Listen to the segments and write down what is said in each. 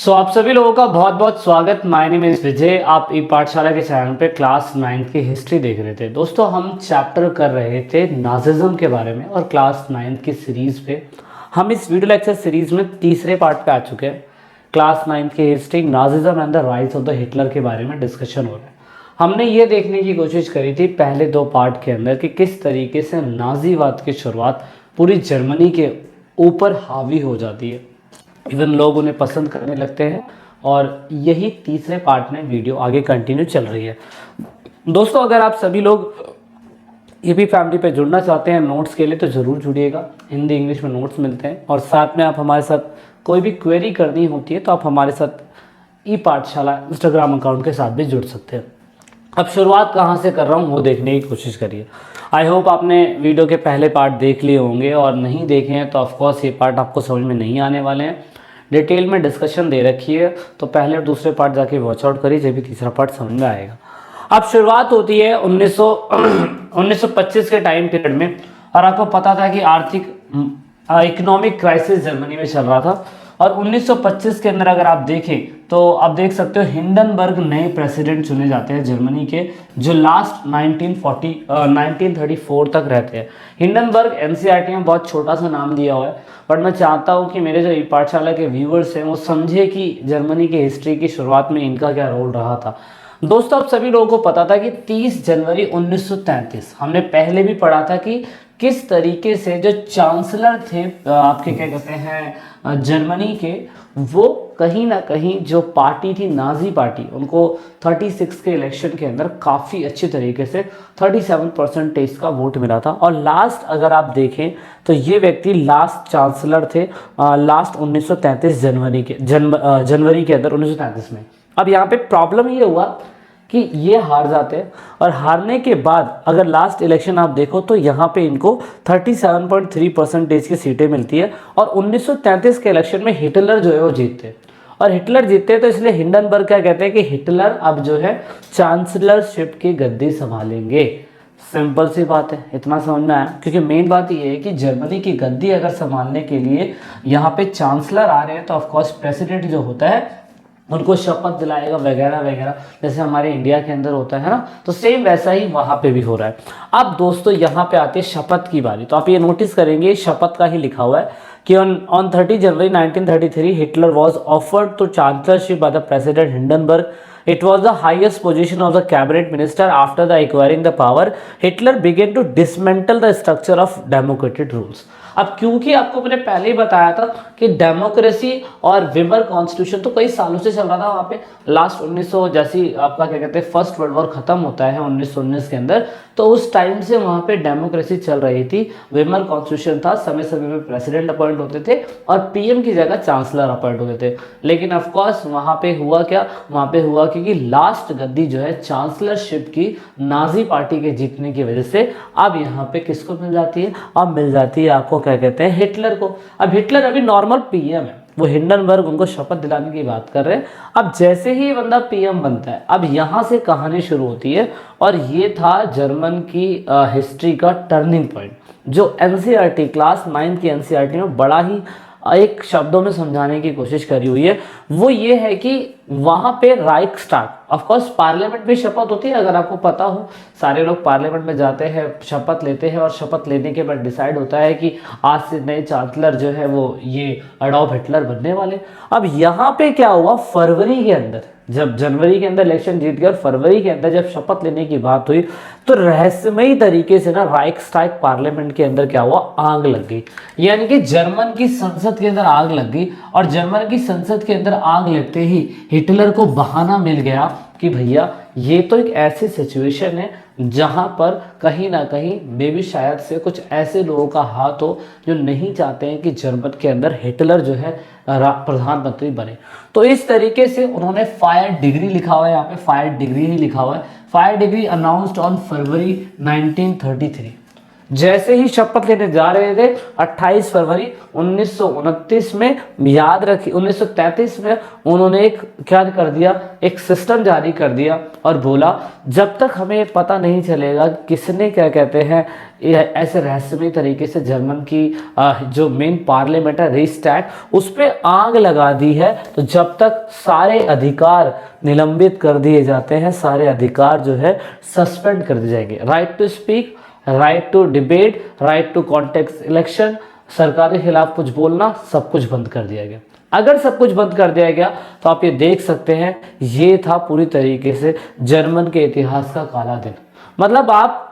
आप सभी लोगों का बहुत बहुत स्वागत। माय नेम इज विजय। आप ई पाठशाला के चैनल पे क्लास 9th की हिस्ट्री देख रहे थे। दोस्तों हम चैप्टर कर रहे थे नाजिज्म के बारे में और क्लास 9th की सीरीज़ पे हम इस वीडियो लेक्चर सीरीज़ में तीसरे पार्ट पे आ चुके हैं। क्लास 9th की history Nazism and the rise of the Hitler के बारे में डिस्कशन हो रहा है। हमने ये देखने की कोशिश करी थी पहले दो पार्ट के अंदर कि किस तरीके से नाजीवाद की शुरुआत पूरी जर्मनी के ऊपर हावी हो जाती है, इवन लोग उन्हें पसंद करने लगते हैं। और यही तीसरे पार्ट में वीडियो आगे कंटिन्यू चल रही है। दोस्तों अगर आप सभी लोग ये भी फैमिली पे जुड़ना चाहते हैं नोट्स के लिए तो ज़रूर जुड़िएगा। हिंदी इंग्लिश में नोट्स मिलते हैं और साथ में आप हमारे साथ कोई भी क्वेरी करनी होती है तो आप हमारे साथ ई पाठशाला इंस्टाग्राम अकाउंट के साथ भी जुड़ सकते हैं। अब शुरुआत कहाँ से कर रहा हूँ वो देखने की कोशिश करिए। आई होप आपने वीडियो के पहले पार्ट देख लिए होंगे और नहीं देखे हैं तो ऑफकोर्स ये पार्ट आपको समझ में नहीं आने वाले हैं। डिटेल में डिस्कशन दे रखी है तो पहले और दूसरे पार्ट जाके वॉच आउट करिए, जब भी तीसरा पार्ट समझ में आएगा। अब शुरुआत होती है 1925 के टाइम पीरियड में और आपको पता था कि आर्थिक इकोनॉमिक क्राइसिस जर्मनी में चल रहा था। और 1925 के अंदर अगर आप देखें तो आप देख सकते हो हिंडनबर्ग नए प्रेसिडेंट चुने जाते हैं जर्मनी के, जो लास्ट 1934 तक रहते हैं। हिंडनबर्ग एनसीईआरटी में बहुत छोटा सा नाम दिया हुआ है, बट मैं चाहता हूँ कि मेरे जो ई पाठशाला के व्यूअर्स हैं वो समझे कि जर्मनी की हिस्ट्री की शुरुआत में इनका क्या रोल रहा था। दोस्तों आप सभी लोगों को पता था कि 30 जनवरी 1933 हमने पहले भी पढ़ा था कि किस तरीके से जो चांसलर थे आपके क्या कहते हैं जर्मनी के, वो कहीं ना कहीं जो पार्टी थी नाजी पार्टी, उनको 36 के इलेक्शन के अंदर काफ़ी अच्छी तरीके से 37% का वोट मिला था। और लास्ट अगर आप देखें तो ये व्यक्ति लास्ट चांसलर थे लास्ट 1933 जनवरी के अंदर 1933 में। अब यहाँ पे प्रॉब्लम ये हुआ कि ये हार जाते हैं और हारने के बाद अगर लास्ट इलेक्शन आप देखो तो यहाँ पे इनको 37.3% की सीटें मिलती है। और 1933 के इलेक्शन में हिटलर जो है वो जीतते हैं और हिटलर जीतते हैं तो इसलिए हिंडनबर्ग क्या कहते हैं कि हिटलर अब जो है चांसलरशिप की गद्दी संभालेंगे। सिंपल सी बात है, इतना समझ में आया। क्योंकि मेन बात ये है कि जर्मनी की गद्दी अगर संभालने के लिए यहाँ पे चांसलर आ रहे हैं तो ऑफकोर्स प्रेसिडेंट जो होता है उनको शपथ दिलाएगा वगैरह वगैरह, जैसे हमारे इंडिया के अंदर होता है ना, तो सेम वैसा ही वहाँ पे भी हो रहा है। अब दोस्तों यहाँ पे आती है शपथ की बारी। तो आप ये नोटिस करेंगे शपथ का ही लिखा हुआ है कि on 30 January 1933 Hitler was offered to chancellorship by the president Hindenburg. It was the highest position of the cabinet minister. After the acquiring the power, Hitler began to dismantle the structure of democratic rules. अब क्योंकि आपको मैंने पहले ही बताया था कि democracy और विमर constitution तो कई सालों से चल रहा था वहाँ पे। लास्ट 1900 जैसी आपका क्या कहते हैं फर्स्ट वर्ल्ड वॉर खत्म होता है 1919 के अंदर, तो उस टाइम से वहाँ पे डेमोक्रेसी चल रही थी, विमर कॉन्स्टिट्यूशन था, समय समय पे प्रेसिडेंट अपॉइंट होते थे और पीएम की जगह चांसलर अपॉइंट होते थे। लेकिन ऑफकोर्स वहाँ पे हुआ क्या, वहाँ पे हुआ क्योंकि लास्ट गद्दी जो है चांसलरशिप की नाजी पार्टी के जीतने की वजह से अब यहाँ पे किसको मिल जाती है, अब मिल जाती है आपको क्या कहते हैं हिटलर को। अब हिटलर अभी नॉर्मल पीएम है, वो हिंडनबर्ग उनको शपथ दिलाने की बात कर रहे हैं। अब जैसे ही बंदा पीएम बनता है अब यहाँ से कहानी शुरू होती है और ये था जर्मन की हिस्ट्री का टर्निंग पॉइंट, जो एनसीईआरटी क्लास 9 की एनसीईआरटी में बड़ा ही एक शब्दों में समझाने की कोशिश करी हुई है। वो ये है कि वहाँ पे राइक्सटाग, ऑफकोर्स पार्लियामेंट में शपथ होती है, अगर आपको पता हो सारे लोग पार्लियामेंट में जाते हैं शपथ लेते हैं और शपथ लेने के बाद डिसाइड होता है कि आज से नए चांसलर जो है वो ये एडॉल्फ हिटलर बनने वाले। अब यहाँ पे क्या हुआ, फरवरी के अंदर जब जनवरी के अंदर इलेक्शन जीत गया और फरवरी के अंदर जब शपथ लेने की बात हुई तो रहस्यमयी तरीके से ना राइक्सटाग पार्लियामेंट के अंदर क्या हुआ, आग लग गई। यानी कि जर्मन की संसद के अंदर आग लग गई और जर्मन की संसद के अंदर आग लगते ही हिटलर को बहाना मिल गया कि भैया ये तो एक ऐसी सिचुएशन है जहां पर कहीं ना कहीं मे भी शायद से कुछ ऐसे लोगों का हाथ हो जो नहीं चाहते हैं कि जर्मन के अंदर हिटलर जो है प्रधानमंत्री बने। तो इस तरीके से उन्होंने फायर डिग्री लिखा हुआ है, यहाँ पे फायर डिग्री ही लिखा हुआ है, फायर डिग्री अनाउंस्ड ऑन फरवरी 1933। जैसे ही शपथ लेने जा रहे थे 28 फरवरी 1929 में, याद रखिए 1933 में, उन्होंने एक क्या कर दिया, एक सिस्टम जारी कर दिया और बोला जब तक हमें पता नहीं चलेगा किसने क्या कहते हैं ऐसे रहस्यमय तरीके से जर्मन की जो मेन पार्लियामेंट है रीस्टैग उस पर आग लगा दी है, तो जब तक सारे अधिकार निलंबित कर दिए जाते हैं, सारे अधिकार जो है सस्पेंड कर दिए जाएंगे। Right to speak, right to debate, right to contest election, सरकार के खिलाफ कुछ बोलना, सब कुछ बंद कर दिया गया। अगर सब कुछ बंद कर दिया गया तो आप ये देख सकते हैं ये था पूरी तरीके से जर्मन के इतिहास का काला दिन। मतलब आप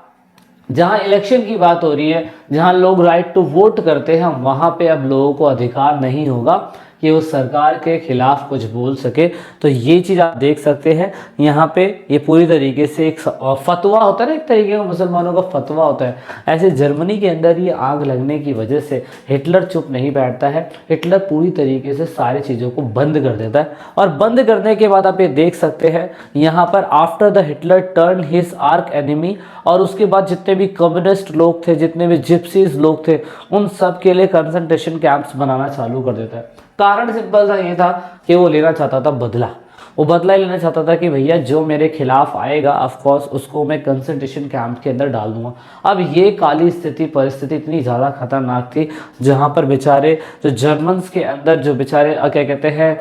जहां इलेक्शन की बात हो रही है, जहां लोग राइट टू वोट करते हैं, वहां पे अब लोगों को अधिकार नहीं होगा कि वो सरकार के खिलाफ कुछ बोल सके। तो ये चीज़ आप देख सकते हैं यहाँ पे, ये पूरी तरीके से एक फतवा होता है ना, एक तरीके का मुसलमानों का फतवा होता है। ऐसे जर्मनी के अंदर ये आग लगने की वजह से हिटलर चुप नहीं बैठता है, हिटलर पूरी तरीके से सारी चीज़ों को बंद कर देता है। और बंद करने के बाद आप ये देख सकते हैं यहाँ पर after the Hitler turn his arc enemy, और उसके बाद जितने भी कम्युनिस्ट लोग थे, जितने भी जिप्सीज लोग थे, उन सब के लिए कंसंट्रेशन कैंप्स बनाना चालू कर देता है। कारण सिंपल सा ये था कि वो लेना चाहता था बदला, वो बदला ही लेना चाहता था कि भैया जो मेरे खिलाफ आएगा ऑफ कोर्स उसको मैं कंसंट्रेशन कैंप के अंदर डाल दूंगा। अब ये काली स्थिति परिस्थिति इतनी ज़्यादा खतरनाक थी जहाँ पर बेचारे जो जर्मन्स के अंदर जो बेचारे क्या कहते हैं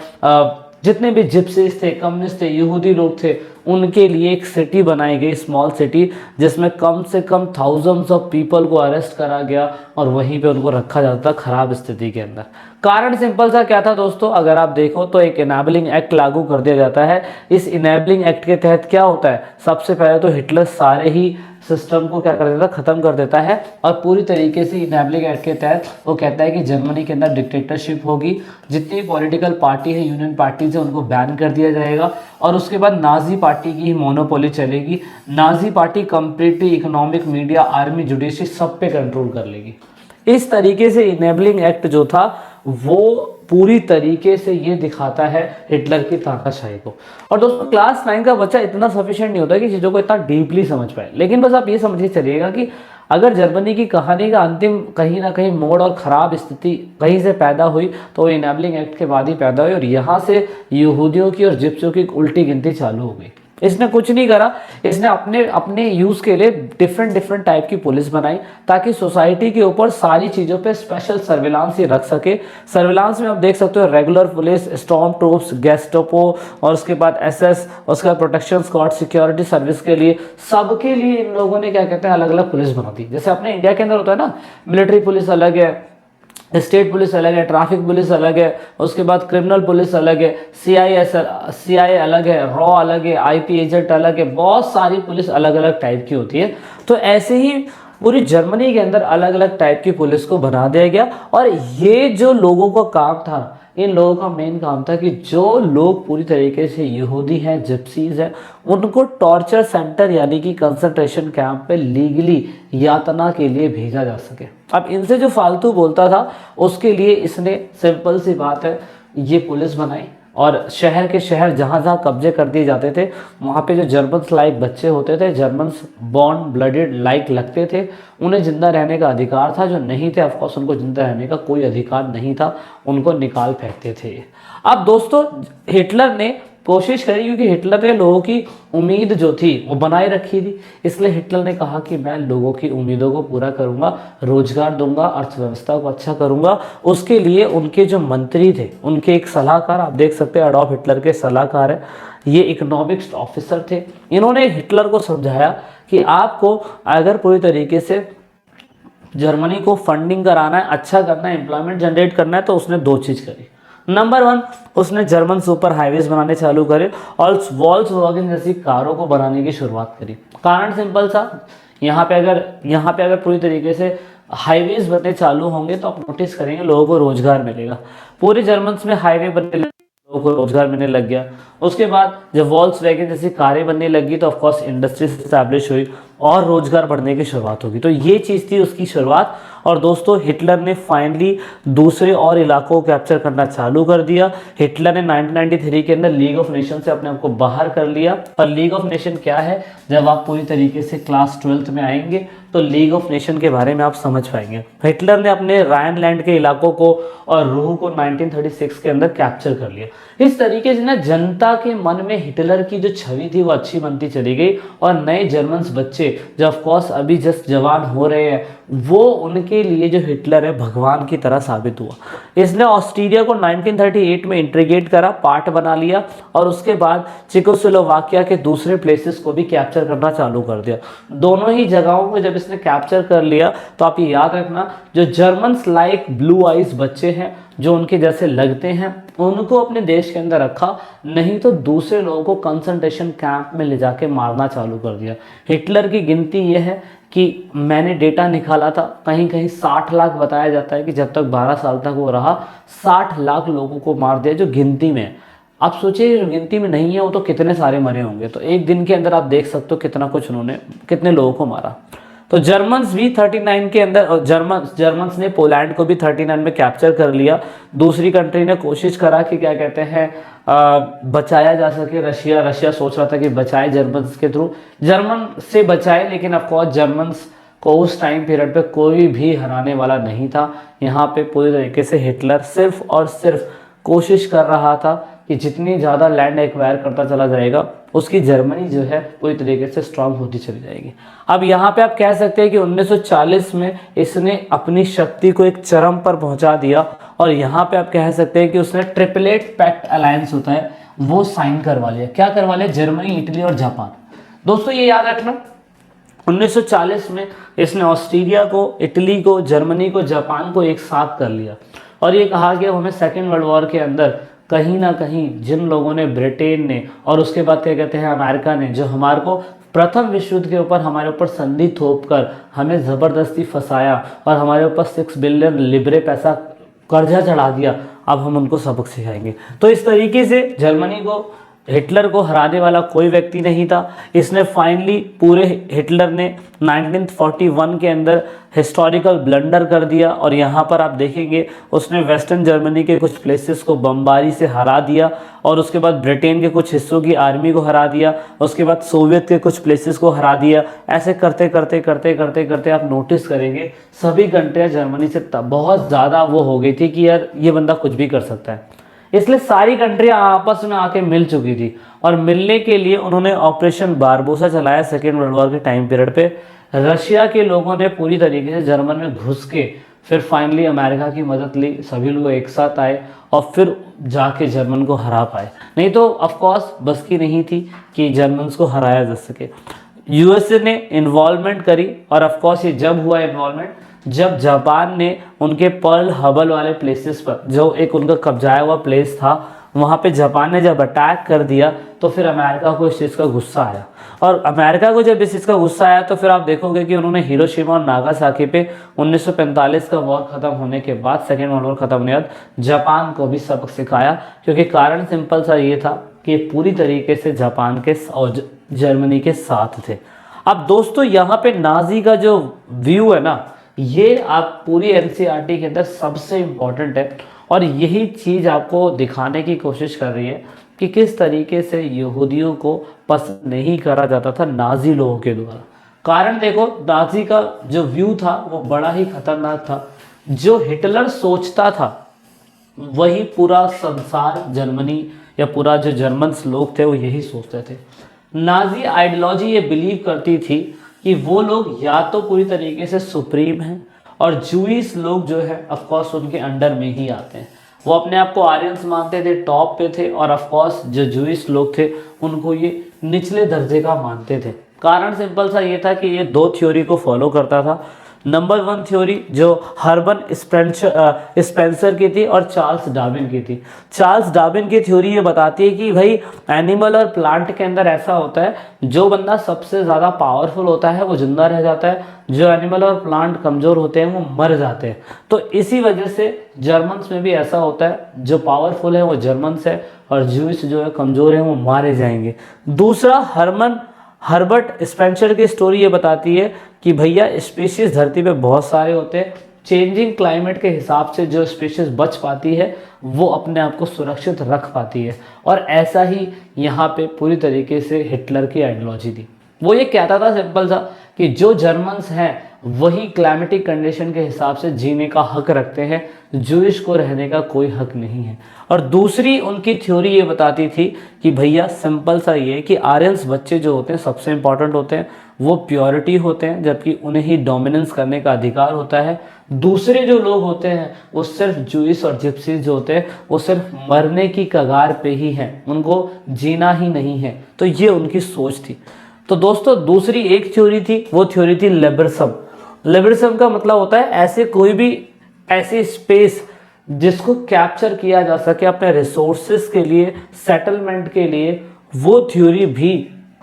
जितने भी जिप्सीज थे, कम्युनिस्ट थे, यहूदी लोग थे, उनके लिए एक सिटी बनाई गई, स्मॉल सिटी, जिसमें कम से कम थाउजेंड्स ऑफ पीपल को अरेस्ट करा गया और वहीं पे उनको रखा जाता था खराब स्थिति के अंदर। कारण सिंपल सा क्या था दोस्तों, अगर आप देखो तो एक इनेबलिंग एक्ट लागू कर दिया जाता है। इस इनेबलिंग एक्ट के तहत क्या होता है, सबसे पहले तो हिटलर सारे ही सिस्टम को क्या कर देता है, खत्म कर देता है, और पूरी तरीके से इनेबलिंग एक्ट के तहत वो कहता है कि जर्मनी के अंदर डिक्टेटरशिप होगी, जितनी पॉलिटिकल पार्टी है, यूनियन पार्टी है, उनको बैन कर दिया जाएगा, और उसके बाद नाजी पार्टी की ही मोनोपोली चलेगी। Nazi party completely economic, media, army, judiciary सब पे कंट्रोल कर लेगी। इस तरीके से इनेबलिंग एक्ट जो था वो पूरी तरीके से ये दिखाता है हिटलर की तानाशाही को। और दोस्तों क्लास 9 का बच्चा इतना सफिशिएंट नहीं होता कि चीज़ों को इतना डीपली समझ पाए, लेकिन बस आप ये समझिए चलिएगा कि अगर जर्मनी की कहानी का अंतिम कहीं ना कहीं मोड़ और ख़राब स्थिति कहीं से पैदा हुई तो वो इनेबलिंग एक्ट के बाद ही पैदा हुई, और यहाँ से यहूदियों की और जिप्सियों की उल्टी गिनती चालू हो गई। इसने कुछ नहीं करा, इसने अपने अपने यूज़ के लिए डिफरेंट टाइप की पुलिस बनाई ताकि सोसाइटी के ऊपर सारी चीज़ों पे स्पेशल सर्विलांस ही रख सके। सर्विलांस में आप देख सकते हो regular police, storm troops, Gestapo, और उसके बाद एसएस, उसके बाद प्रोटेक्शन स्क्वाड, सिक्योरिटी सर्विस के लिए, सबके लिए इन लोगों ने क्या कहते हैं अलग अलग पुलिस बना दी। जैसे अपने इंडिया के अंदर होता है ना, मिलिट्री पुलिस अलग है, स्टेट पुलिस अलग है, ट्रैफिक पुलिस अलग है, उसके बाद क्रिमिनल पुलिस अलग है, सीआईए अलग है, रॉ अलग है, आईपी एजेंट अलग है, बहुत सारी पुलिस अलग अलग टाइप की होती है। तो ऐसे ही पूरी जर्मनी के अंदर अलग अलग टाइप की पुलिस को बना दिया गया। और ये जो लोगों का काम था, इन लोगों का मेन काम था कि जो लोग पूरी तरीके से यहूदी हैं, जिप्सीज हैं, उनको टॉर्चर सेंटर यानी कि कंसंट्रेशन कैंप पे लीगली यातना के लिए भेजा जा सके। अब इनसे जो फालतू बोलता था उसके लिए इसने सिंपल सी बात है ये पुलिस बनाई, और शहर के शहर जहाँ जहाँ कब्जे कर दिए जाते थे वहाँ पे जो जर्मन्स लाइक बच्चे होते थे, जर्मन्स बॉर्न ब्लडेड लाइक लगते थे, उन्हें जिंदा रहने का अधिकार था। जो नहीं थे ऑफकोर्स उनको जिंदा रहने का कोई अधिकार नहीं था, उनको निकाल फेंकते थे। अब दोस्तों हिटलर ने कोशिश करी, क्योंकि हिटलर ने लोगों की उम्मीद जो थी वो बनाए रखी थी, इसलिए हिटलर ने कहा कि मैं लोगों की उम्मीदों को पूरा करूंगा, रोजगार दूंगा, अर्थव्यवस्था को अच्छा करूंगा। उसके लिए उनके जो मंत्री थे, उनके एक सलाहकार, आप देख सकते हैं अडॉल्फ हिटलर के सलाहकार है, ये इकोनॉमिक्स ऑफिसर थे। इन्होंने हिटलर को समझाया कि आपको अगर पूरी तरीके से जर्मनी को फंडिंग कराना है, अच्छा करना है, एम्प्लॉयमेंट जनरेट करना है, तो उसने दो चीज़ करी। नंबर 1, उसने जर्मन सुपर हाईवेज बनाने चालू करे और वॉल्क्सवैगन जैसी कारों को बनाने की शुरुआत करी। कारण सिंपल सा, यहाँ पे अगर पूरी तरीके से हाईवेज बनने चालू होंगे तो आप नोटिस करेंगे लोगों को रोजगार मिलेगा। पूरे जर्मन में हाईवे बनने लगे, लोगों को रोजगार मिलने लग गया। उसके बाद जब वॉल्क्सवैगन जैसी कारें बनने लगी तो ऑफकोर्स इंडस्ट्री स्टैब्लिश हुई और रोजगार बढ़ने की शुरुआत होगी। तो ये चीज़ थी उसकी शुरुआत। और दोस्तों हिटलर ने फाइनली दूसरे और इलाकों को कैप्चर करना चालू कर दिया। हिटलर ने 1993 के अंदर लीग ऑफ नेशन से अपने आप को बाहर कर लिया। और लीग ऑफ नेशन क्या है, जब आप पूरी तरीके से क्लास 12th में आएंगे तो लीग ऑफ नेशन के बारे में आप समझ पाएंगे। हिटलर ने अपने रायनलैंड के इलाकों को और रूह को 1936 के अंदर कैप्चर कर लिया। इस तरीके से ना जनता के मन में हिटलर की जो छवि थी वो अच्छी बनती चली गई और नए जर्मन्स बच्चे जो ऑफकोर्स अभी जस्ट जवान हो रहे हैं, वो उनके लिए जो हिटलर है भगवान की तरह साबित हुआ। इसने ऑस्ट्रिया को 1938 में इंटीग्रेट करा, पार्ट बना लिया और उसके बाद चेकोस्लोवाकिया के दूसरे प्लेसेस को भी कैप्चर करना चालू कर दिया। दोनों ही जगहों को जब इसने कैप्चर कर लिया तो आप ये याद रखना, जो जर्मन्स लाइक ब्लू आइज बच्चे हैं जो उनके जैसे लगते हैं उनको अपने देश के अंदर रखा, नहीं तो दूसरे लोगों को कंसंट्रेशन कैंप में ले जाके मारना चालू कर दिया। हिटलर की गिनती ये है कि मैंने डेटा निकाला था, कहीं कहीं 60 लाख बताया जाता है कि जब तक 12 साल तक वो रहा 60 लाख लोगों को मार दिया जो गिनती में है। आप सोचिए जो गिनती में नहीं है वो तो कितने सारे मरे होंगे। तो एक दिन के अंदर आप देख सकते हो कितना कुछ उन्होंने कितने लोगों को मारा। तो जर्मन्स भी 39 के अंदर, और जर्मन्स ने पोलैंड को भी 39 में कैप्चर कर लिया। दूसरी कंट्री ने कोशिश करा कि क्या कहते हैं बचाया जा सके, रशिया सोच रहा था कि बचाए जर्मन्स के थ्रू, जर्मन से बचाए, लेकिन ऑफकोर्स जर्मन्स को उस टाइम पीरियड पे कोई भी हराने वाला नहीं था। यहाँ पे पूरी तरीके से हिटलर सिर्फ और सिर्फ कोशिश कर रहा था कि जितनी ज़्यादा लैंड एक्वायर करता चला जाएगा उसकी जर्मनी जो है पूरी तरीके से स्ट्रांग होती चली जाएगी। अब यहाँ पे आप कह सकते हैं कि 1940 में इसने अपनी शक्ति को एक चरम पर पहुंचा दिया और यहाँ पे आप कह सकते हैं कि उसने ट्रिपलेट पैक्ट अलायंस होता है वो साइन करवा लिया। क्या करवा लिया? जर्मनी, इटली और जापान। दोस्तों ये याद रखना 1940 में इसने ऑस्ट्रेलिया को, इटली को, जर्मनी को, जापान को एक साथ कर लिया और ये कहा कि हमें सेकेंड वर्ल्ड वॉर के अंदर कहीं ना कहीं जिन लोगों ने, ब्रिटेन ने और उसके बाद क्या कहते हैं अमेरिका ने, जो हमारे को प्रथम विश्व युद्ध के ऊपर हमारे ऊपर संधि थोप कर हमें ज़बरदस्ती फंसाया और हमारे ऊपर 6 बिलियन लिब्रे पैसा कर्जा चढ़ा दिया, अब हम उनको सबक सिखाएंगे। तो इस तरीके से जर्मनी को, हिटलर को हराने वाला कोई व्यक्ति नहीं था। इसने फाइनली पूरे हिटलर ने 1941 के अंदर हिस्टोरिकल ब्लंडर कर दिया और यहाँ पर आप देखेंगे उसने वेस्टर्न जर्मनी के कुछ प्लेसेस को बमबारी से हरा दिया और उसके बाद ब्रिटेन के कुछ हिस्सों की आर्मी को हरा दिया, उसके बाद सोवियत के कुछ प्लेसेस को हरा दिया। ऐसे करते करते करते करते करते आप नोटिस करेंगे सभी कंट्रियाँ जर्मनी से बहुत ज़्यादा वो हो गई थी कि यार ये बंदा कुछ भी कर सकता है, इसलिए सारी कंट्रियां आपस में आके मिल चुकी थी और मिलने के लिए उन्होंने ऑपरेशन बारबोसा चलाया सेकेंड वर्ल्ड वॉर के टाइम पीरियड पे। रशिया के लोगों ने पूरी तरीके से जर्मन में घुस के फिर फाइनली अमेरिका की मदद ली, सभी लोग एक साथ आए और फिर जाके जर्मन को हरा पाए। नहीं तो ऑफकोर्स बस की नहीं थी कि जर्मन्स को हराया जा सके। यूएसए ने इन्वॉल्वमेंट करी और ऑफकोर्स ये जब हुआ इन्वॉल्वमेंट जब जापान ने उनके पर्ल हर्बल वाले प्लेसेस पर, जो एक उनका कब्जाया हुआ प्लेस था, वहाँ पे जापान ने जब अटैक कर दिया तो फिर अमेरिका को इस चीज़ का गुस्सा आया और अमेरिका को जब इस चीज़ का गुस्सा आया तो फिर आप देखोगे कि उन्होंने हिरोशिमा और नागासाकी पे 1945 का वॉर ख़त्म होने के बाद, सेकेंड वर्ल्ड वॉर ख़त्म होने के बाद जापान को भी सबक सिखाया, क्योंकि कारण सिंपल सा ये था कि पूरी तरीके से जापान के और जर्मनी के साथ थे। अब दोस्तों यहाँ पे नाजी का जो व्यू है ना, ये आप पूरी एनसीईआरटी के अंदर सबसे इम्पॉर्टेंट है और यही चीज़ आपको दिखाने की कोशिश कर रही है कि किस तरीके से यहूदियों को पसंद नहीं करा जाता था नाजी लोगों के द्वारा। कारण देखो, नाजी का जो व्यू था वो बड़ा ही खतरनाक था। जो हिटलर सोचता था वही पूरा संसार, जर्मनी या पूरा जो जर्मन्स लोग थे वो यही सोचते थे। नाजी आइडियोलॉजी ये बिलीव करती थी कि वो लोग या तो पूरी तरीके से सुप्रीम हैं और जूइश लोग जो है ऑफकोर्स उनके अंडर में ही आते हैं। वो अपने आप को आर्यंस मानते थे, टॉप पे थे, और ऑफकोर्स जो जूइश लोग थे उनको ये निचले दर्जे का मानते थे। कारण सिंपल सा ये था कि ये 2 थ्योरी को फॉलो करता था। नंबर 1 थ्योरी जो हर्बन स्पेंसर की थी और चार्ल्स डार्विन की थी। चार्ल्स डार्विन की थ्योरी ये बताती है कि भाई एनिमल और प्लांट के अंदर ऐसा होता है, जो बंदा सबसे ज़्यादा पावरफुल होता है वो जिंदा रह जाता है, जो एनिमल और प्लांट कमज़ोर होते हैं वो मर जाते हैं। तो इसी वजह से जर्मन्स में भी ऐसा होता है, जो पावरफुल है वो जर्मन्स है और जूइश जो है कमज़ोर है वो मारे जाएंगे। दूसरा हर्बर्ट स्पेंसर की स्टोरी ये बताती है कि भैया स्पीशीज धरती पे बहुत सारे होते हैं, चेंजिंग क्लाइमेट के हिसाब से जो स्पीशीज बच पाती है वो अपने आप को सुरक्षित रख पाती है। और ऐसा ही यहाँ पे पूरी तरीके से हिटलर की आइडियोलॉजी थी। वो ये कहता था सिंपल सा कि जो जर्मन्स हैं वही क्लाइमेटिक कंडीशन के हिसाब से जीने का हक रखते हैं, जूइश को रहने का कोई हक नहीं है। और दूसरी उनकी थ्योरी ये बताती थी कि भैया सिंपल सा ये कि आर्यंस बच्चे जो होते हैं सबसे इंपॉर्टेंट होते हैं, वो प्योरिटी होते हैं, जबकि उन्हें ही डोमिनेंस करने का अधिकार होता है। दूसरे जो लोग होते हैं वो सिर्फ जूइश और जिप्सीज जो होते हैं वो सिर्फ मरने की कगार पे ही हैं, उनको जीना ही नहीं है। तो ये उनकी सोच थी। तो दोस्तों दूसरी एक थ्योरी थी, वो थ्योरी थी लिबरलिज्म। लिबरलिज्म का मतलब होता है ऐसे कोई भी ऐसी स्पेस जिसको कैप्चर किया जा सके अपने रिसोर्सेज के लिए, सेटलमेंट के लिए। वो थ्योरी भी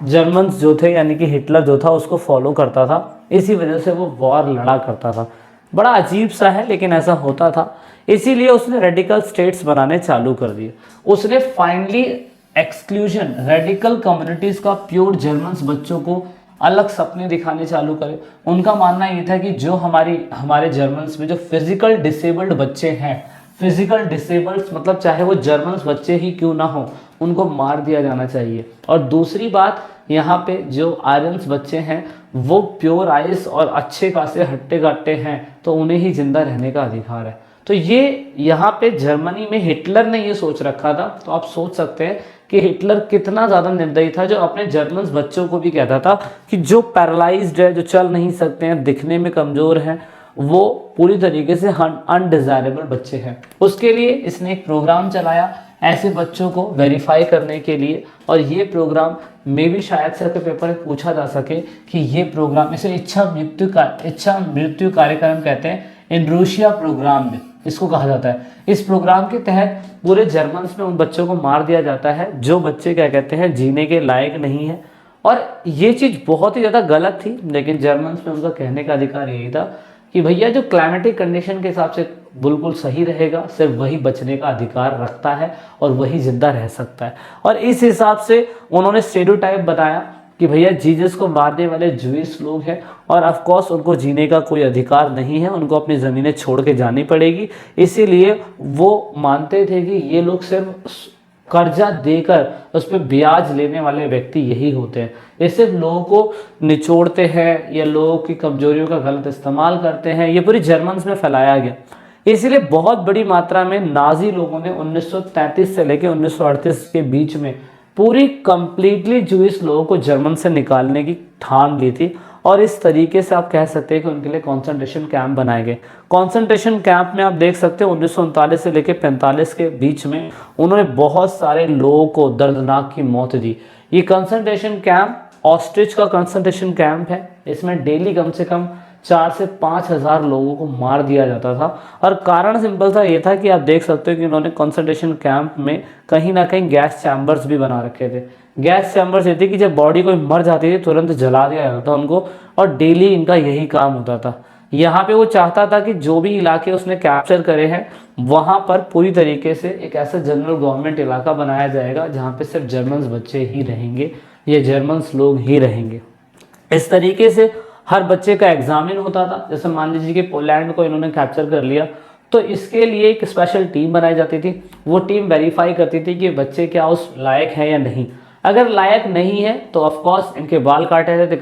जर्मन्स जो थे यानी कि हिटलर जो था उसको फॉलो करता था। इसी वजह से वो वॉर लड़ा करता था। बड़ा अजीब सा है लेकिन ऐसा होता था। इसीलिए उसने रेडिकल स्टेट्स बनाने चालू कर दिए। उसने फाइनली एक्सक्लूजन, रेडिकल कम्युनिटीज का प्योर जर्मन्स बच्चों को अलग सपने दिखाने चालू करे। उनका मानना ये था कि जो हमारे जर्मन्स में जो फिजिकल डिसेबल्ड बच्चे हैं, फिजिकल डिसेबल्ड मतलब चाहे वो जर्मन्स बच्चे ही क्यों ना हो, उनको मार दिया जाना चाहिए। और दूसरी बात, यहाँ पे जो आर्यंस बच्चे हैं वो प्योर आइस और अच्छे खासे हट्टे कट्टे हैं, तो उन्हें ही जिंदा रहने का अधिकार है। तो ये यहाँ पे जर्मनी में हिटलर ने ये सोच रखा था। तो आप सोच सकते हैं कि हिटलर कितना ज़्यादा निर्दयी था, जो अपने जर्मन्स बच्चों को भी कहता था कि जो पैरालाइज्ड है, जो चल नहीं सकते हैं, दिखने में कमज़ोर हैं, वो पूरी तरीके से अनडिजायरेबल बच्चे हैं। उसके लिए इसने एक प्रोग्राम चलाया ऐसे बच्चों को वेरीफाई करने के लिए। और ये प्रोग्राम में भी शायद से पेपर में पूछा जा सके कि ये प्रोग्राम, इसे इच्छा मृत्यु कार्यक्रम कहते हैं, इन रूसिया प्रोग्राम में इसको कहा जाता है। इस प्रोग्राम के तहत पूरे जर्मन्स में उन बच्चों को मार दिया जाता है जो बच्चे क्या कहते हैं जीने के लायक नहीं है। और ये चीज़ बहुत ही ज़्यादा गलत थी, लेकिन जर्मन्स में उनका कहने का अधिकार यही था कि भैया जो क्लाइमेटिक कंडीशन के हिसाब से बिल्कुल सही रहेगा, सिर्फ वही बचने का अधिकार रखता है और वही जिंदा रह सकता है। और इस हिसाब से उन्होंने स्टेरियोटाइप बताया कि भैया जीसस को मारने वाले जूइश लोग हैं और ऑफ कोर्स उनको जीने का कोई अधिकार नहीं है, उनको अपनी ज़मीनें छोड़ के जानी पड़ेगी। इसीलिए वो मानते थे कि ये लोग सिर्फ कर्जा देकर उस पर ब्याज लेने वाले व्यक्ति यही होते हैं। ये सिर्फ लोगों को निचोड़ते हैं या लोगों की कमजोरियों का गलत इस्तेमाल करते हैं। ये पूरी जर्मन्स में फैलाया गया। इसीलिए बहुत बड़ी मात्रा में नाजी लोगों ने 1933 से लेकर 1938 के बीच में पूरी कंप्लीटली जूइश लोगों को जर्मन से निकालने की ठान ली थी। और इस तरीके से आप कह सकते हैं कि उनके लिए कॉन्सेंट्रेशन कैंप बनाए गए। कॉन्सेंट्रेशन कैंप में आप देख सकते हैं 1939 से लेकर 45 के बीच में उन्होंने बहुत सारे लोगों को दर्दनाक की मौत दी। ये कंसेंट्रेशन कैंप ऑस्ट्रिच का कंसेंट्रेशन कैंप है। इसमें डेली कम से कम 4 से 5 हज़ार लोगों को मार दिया जाता था। और कारण सिंपल सा ये था कि आप देख सकते हो कि उन्होंने कंसंट्रेशन कैंप में कहीं ना कहीं गैस चैम्बर्स भी बना रखे थे। गैस चैम्बर्स ये थे कि जब बॉडी कोई मर जाती थी तुरंत जला दिया जाता था उनको, और डेली इनका यही काम होता था। यहाँ पे वो चाहता था कि जो भी इलाके उसने कैप्चर करे हैं वहाँ पर पूरी तरीके से एक ऐसा जनरल गवर्नमेंट इलाका बनाया जाएगा जहाँ पे सिर्फ जर्मन्स बच्चे ही रहेंगे या जर्मन्स लोग ही रहेंगे। इस तरीके से हर बच्चे का एग्जामिन होता था। जैसे मान लीजिए कि पोलैंड को इन्होंने कैप्चर कर लिया तो इसके लिए एक स्पेशल टीम बनाई जाती थी। वो टीम वेरीफाई करती थी कि बच्चे क्या उस लायक है या नहीं। अगर लायक नहीं है तो ऑफ कोर्स इनके बाल काटे जाते थे,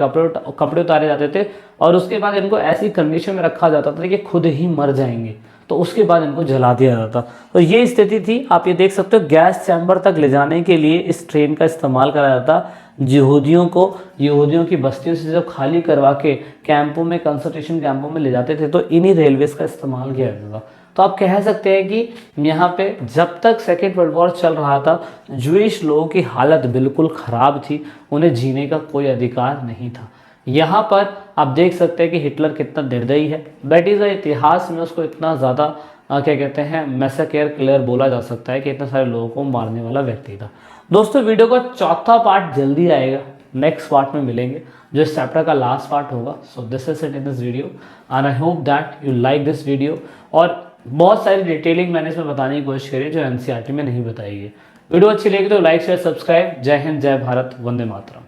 कपड़े उतारे जाते थे और उसके बाद इनको ऐसी कंडीशन में रखा जाता था कि खुद ही मर जाएंगे, तो उसके बाद इनको जला दिया जाता। तो ये स्थिति थी। आप ये देख सकते हो गैस चैम्बर तक ले जाने के लिए इस ट्रेन का इस्तेमाल करा जाता। यहूदियों की बस्तियों से जब खाली करवा के कैंपों में, कंसंट्रेशन कैंपों में ले जाते थे तो इन्हीं रेलवेज का इस्तेमाल किया जाता था। तो आप कह सकते हैं कि यहाँ पे जब तक सेकेंड वर्ल्ड वॉर चल रहा था जूइश लोगों की हालत बिल्कुल ख़राब थी, उन्हें जीने का कोई अधिकार नहीं था। यहाँ पर आप देख सकते हैं कि हिटलर कितना निर्दयी है। दैट इज़ इतिहास में उसको इतना ज़्यादा क्या कहते हैं मैसेकेयर किलर बोला जा सकता है कि इतने सारे लोगों को मारने वाला व्यक्ति था। दोस्तों वीडियो का चौथा पार्ट जल्दी आएगा, नेक्स्ट पार्ट में मिलेंगे जो इस चैप्टर का लास्ट पार्ट होगा। So this is it in this video and I hope that you like this video. और बहुत सारी डिटेलिंग मैंने इसमें बताने की कोशिश करी जो एनसीईआरटी में नहीं बताई है। वीडियो अच्छी लगी तो लाइक शेयर सब्सक्राइब। जय हिंद, जय भारत, वंदे मातरम।